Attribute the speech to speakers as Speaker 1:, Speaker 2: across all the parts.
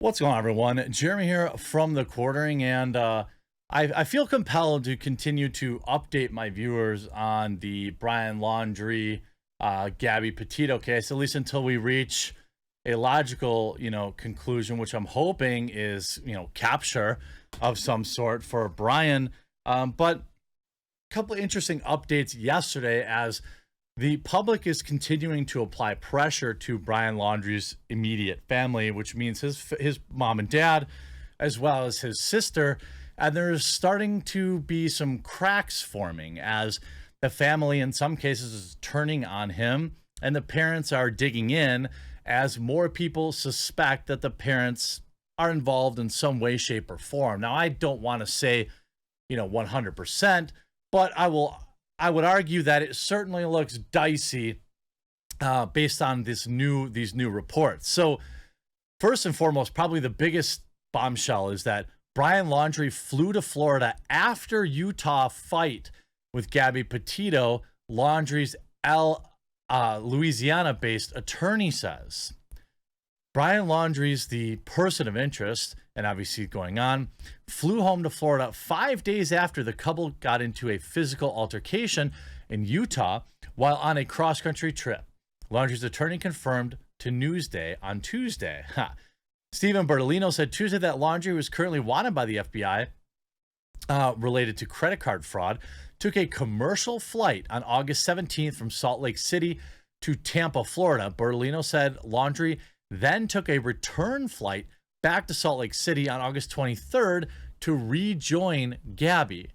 Speaker 1: What's going on, everyone? Jeremy here from the quartering, and I feel compelled to continue to update my viewers on the Brian Laundrie, Gabby Petito case, at least until we reach a logical, conclusion, which I'm hoping is, capture of some sort for Brian. But a couple of interesting updates yesterday as the public is continuing to apply pressure to Brian Laundrie's immediate family, which means his mom and dad, as well as his sister. And there's starting to be some cracks forming as the family, in some cases, is turning on him, and the parents are digging in as more people suspect that the parents are involved in some way, shape, or form. Now, I don't want to say, 100%, but I would argue that it certainly looks dicey based on these new reports. So first and foremost, probably the biggest bombshell is that Brian Laundrie flew to Florida after Utah fight with Gabby Petito, Laundrie's Louisiana-based attorney says. Brian Laundrie's the person of interest, and obviously going on, flew home to Florida 5 days after the couple got into a physical altercation in Utah while on a cross-country trip. Laundrie's attorney confirmed to Newsday on Tuesday. Stephen Bertolino said Tuesday that Laundrie was currently wanted by the FBI related to credit card fraud, took a commercial flight on August 17th from Salt Lake City to Tampa, Florida. Bertolino said Laundrie then took a return flight back to Salt Lake City on August 23rd to rejoin Gabby.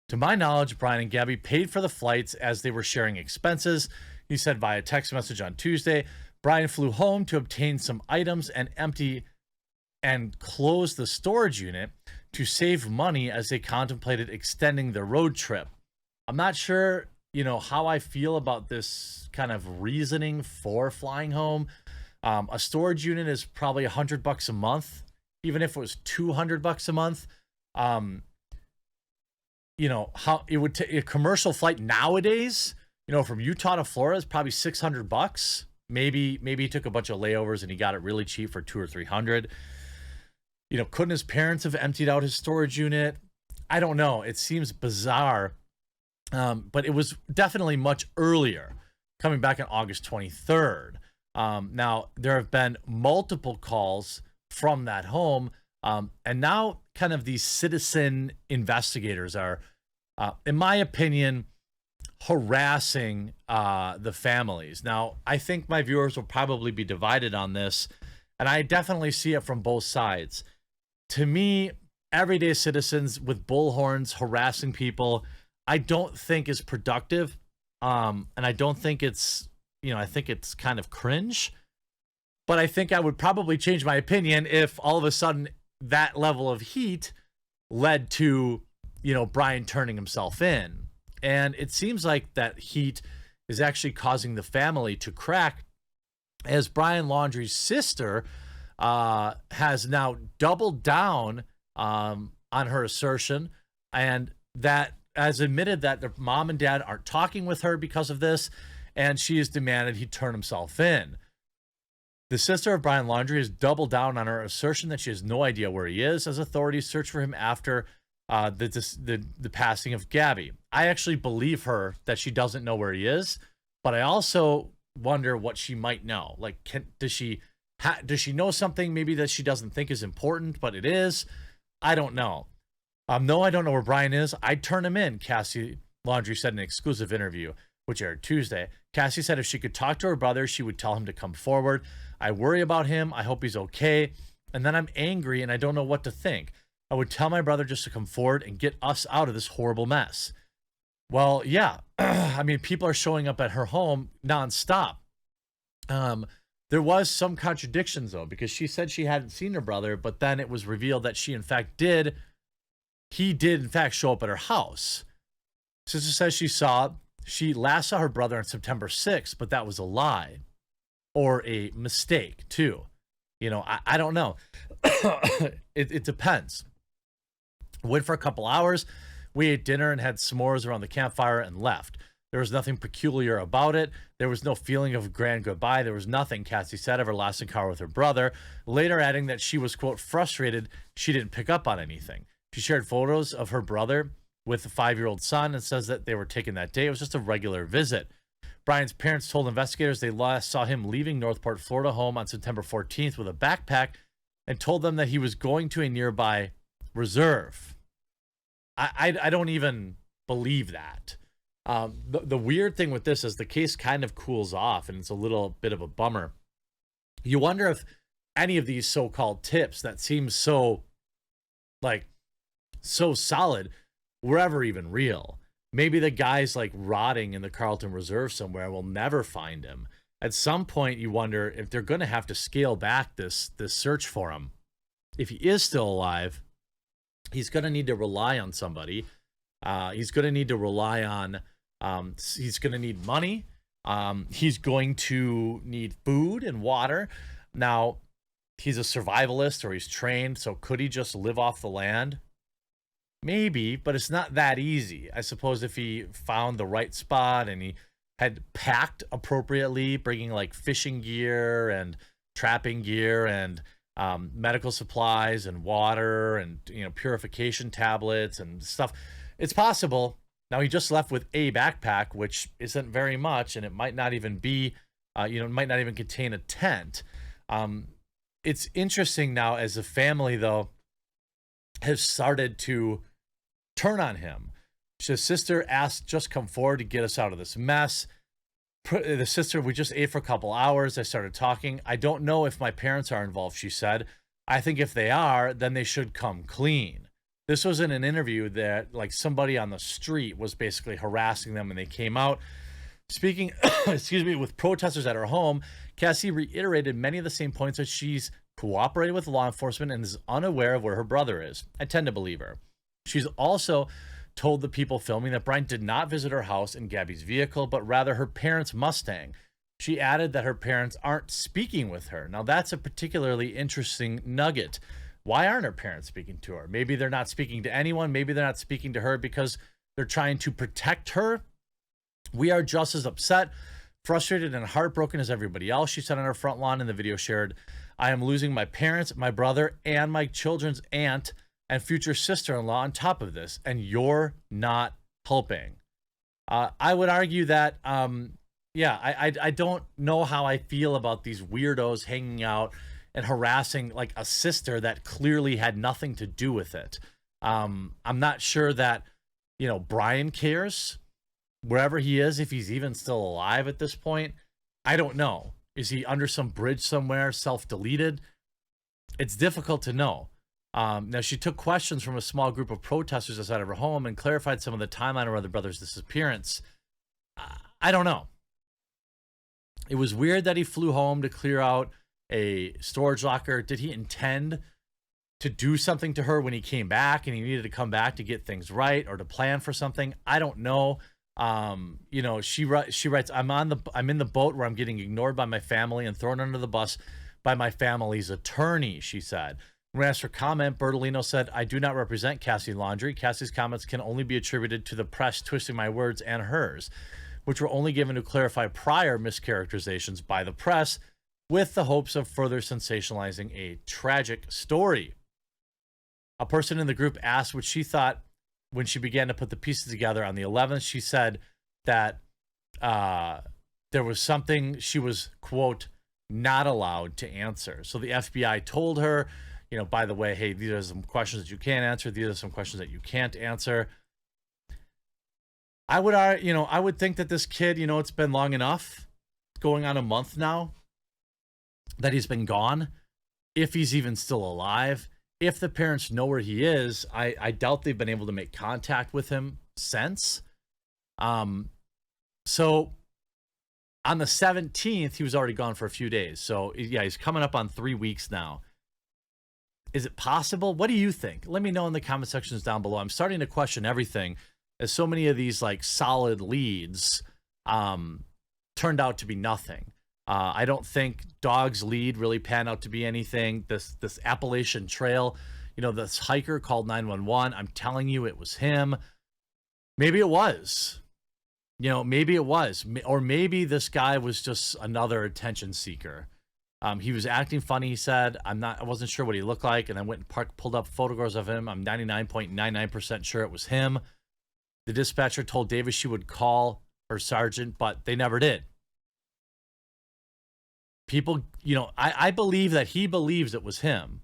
Speaker 1: To my knowledge, Brian and Gabby paid for the flights as they were sharing expenses. He said via text message on Tuesday, Brian flew home to obtain some items and empty and close the storage unit to save money as they contemplated extending their road trip. I'm not sure, how I feel about this kind of reasoning for flying home. A storage unit is probably $100 a month, even if it was $200 a month. How it would take a commercial flight nowadays, from Utah to Florida is probably $600. Maybe he took a bunch of layovers and he got it really cheap for $200 or $300. Couldn't his parents have emptied out his storage unit? I don't know. It seems bizarre, but it was definitely much earlier, coming back on August 23rd. Now, there have been multiple calls from that home, and now kind of these citizen investigators are, in my opinion, harassing the families. Now, I think my viewers will probably be divided on this, and I definitely see it from both sides. To me, everyday citizens with bullhorns harassing people, I don't think is productive, and I don't think it's I think it's kind of cringe, but I think I would probably change my opinion if all of a sudden that level of heat led to, Brian turning himself in. And it seems like that heat is actually causing the family to crack as Brian Laundrie's sister has now doubled down on her assertion and that has admitted that their mom and dad aren't talking with her because of this. And she has demanded he turn himself in. The sister of Brian Laundrie has doubled down on her assertion that she has no idea where he is as authorities search for him after the passing of Gabby. I actually believe her that she doesn't know where he is, but I also wonder what she might know. Like, does she know something maybe that she doesn't think is important, but it is? I don't know. No, I don't know where Brian is. I'd turn him in, Cassie Laundrie said in an exclusive interview, which aired Tuesday. Cassie said if she could talk to her brother, she would tell him to come forward. I worry about him. I hope he's okay. And then I'm angry and I don't know what to think. I would tell my brother just to come forward and get us out of this horrible mess. Well, yeah. I mean, people are showing up at her home nonstop. There was some contradictions, though, because she said she hadn't seen her brother, but then it was revealed that she, in fact, did. He did, in fact, show up at her house. Sister says she last saw her brother on September 6th, but that was a lie or a mistake too. I don't know. It depends. Went for a couple hours. We ate dinner and had s'mores around the campfire and left. There was nothing peculiar about it. There was no feeling of grand goodbye. There was nothing, Cassie said, of her last encounter with her brother, later adding that she was, quote, frustrated she didn't pick up on anything. She shared photos of her brother with a 5-year-old son and says that they were taken that day. It was just a regular visit. Brian's parents told investigators they last saw him leaving Northport, Florida home on September 14th with a backpack and told them that he was going to a nearby reserve. I don't even believe that. The weird thing with this is the case kind of cools off, and it's a little bit of a bummer. You wonder if any of these so-called tips that seem so solid were ever even real. Maybe the guy's like rotting in the Carlton Reserve somewhere. We'll never find him. At some point, you wonder if they're going to have to scale back this search for him. If he is still alive, he's going to need to rely on somebody. He's going to need to rely on, he's going to need money. He's going to need food and water. Now, he's a survivalist or he's trained, so could he just live off the land? Maybe, but it's not that easy. I suppose if he found the right spot and he had packed appropriately, bringing like fishing gear and trapping gear and medical supplies and water and, you know, purification tablets and stuff, it's possible. Now, he just left with a backpack, which isn't very much, and it might not even be, it might not even contain a tent. It's interesting now as the family, though, has started to turn on him. His sister asked, just come forward to get us out of this mess. The sister, we just ate for a couple hours. I started talking. I don't know if my parents are involved, she said. I think if they are, then they should come clean. This was in an interview that like somebody on the street was basically harassing them and they came out. Speaking, with protesters at her home, Cassie reiterated many of the same points that she's cooperated with law enforcement and is unaware of where her brother is. I tend to believe her. She's also told the people filming that Brian did not visit her house in Gabby's vehicle, but rather her parents' Mustang. She added that her parents aren't speaking with her. Now, that's a particularly interesting nugget. Why aren't her parents speaking to her? Maybe they're not speaking to anyone. Maybe they're not speaking to her because they're trying to protect her. We are just as upset, frustrated, and heartbroken as everybody else, she said on her front lawn in the video shared. I am losing my parents, my brother, and my children's aunt and future sister-in-law on top of this, and you're not helping. I would argue that, I don't know how I feel about these weirdos hanging out and harassing like a sister that clearly had nothing to do with it. I'm not sure that, Brian cares wherever he is, if he's even still alive at this point. I don't know. Is he under some bridge somewhere, self-deleted? It's difficult to know. Now, she took questions from a small group of protesters outside of her home and clarified some of the timeline of her brother's disappearance. I don't know. It was weird that he flew home to clear out a storage locker. Did he intend to do something to her when he came back and he needed to come back to get things right or to plan for something? I don't know. She writes, I'm in the boat where I'm getting ignored by my family and thrown under the bus by my family's attorney, she said. When asked for comment, Bertolino said, I do not represent Cassie Laundrie. Cassie's comments can only be attributed to the press twisting my words and hers, which were only given to clarify prior mischaracterizations by the press with the hopes of further sensationalizing a tragic story. A person in the group asked what she thought when she began to put the pieces together on the 11th. She said that there was something she was, quote, not allowed to answer. So the FBI told her, by the way, hey, these are some questions that you can't answer. These are some questions that you can't answer. I would think that this kid, it's been long enough, going on a month now, that he's been gone. If he's even still alive, if the parents know where he is, I doubt they've been able to make contact with him since. So on the 17th, he was already gone for a few days. So yeah, he's coming up on 3 weeks now. Is it possible? What do you think? Let me know in the comment sections down below. I'm starting to question everything, as so many of these like solid leads turned out to be nothing. I don't think Dog's lead really panned out to be anything. This Appalachian Trail, this hiker called 911. I'm telling you, it was him. Maybe it was. You know, maybe it was, or maybe this guy was just another attention seeker. He was acting funny, he said. I wasn't sure what he looked like, and I went and pulled up photographs of him. I'm 99.99% sure it was him. The dispatcher told Davis she would call her sergeant, but they never did. People, you know, I believe that he believes it was him,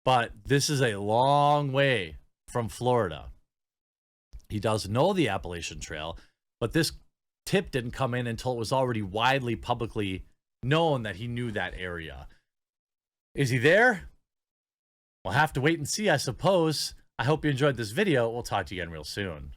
Speaker 1: but this is a long way from Florida. He does know the Appalachian Trail, but this tip didn't come in until it was already widely publicly known that he knew that area. Is he there? We'll have to wait and see, I suppose. I hope you enjoyed this video. We'll talk to you again real soon.